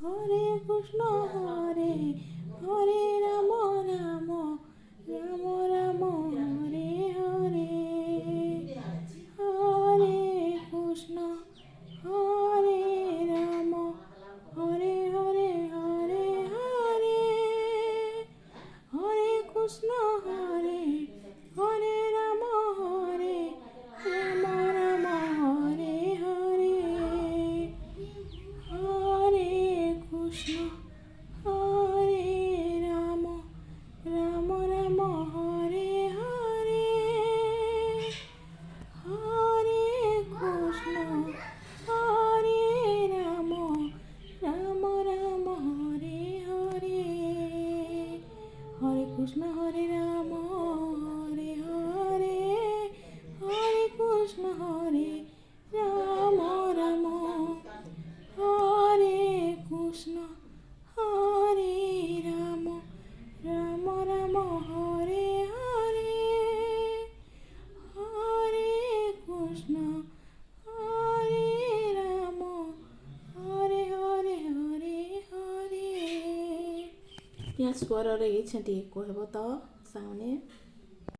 Hare Krishna Hare Hare Ram Ram Ram Ram Hare Hare Hare Krishna Hare Ram Hare Hare Hare Hare Hare Krishna Hare Hare Ram Hare Ram Ram Hare Hare Hare Krishna Hare Ram Ram Ram Hare Hare Hare Krishna Hare Ram Ram Ram Hare Hare Hare Krishna Hare Ram Hare Hare Hare Krishna Hare Ram Ram Hare Krishna Hare Ram Ram Ram Hare Hare Hare Krishna Hare Ram Hare Hare Hare Hare. Bien, suara lagi cantik. Kau hebat tau, soundnya.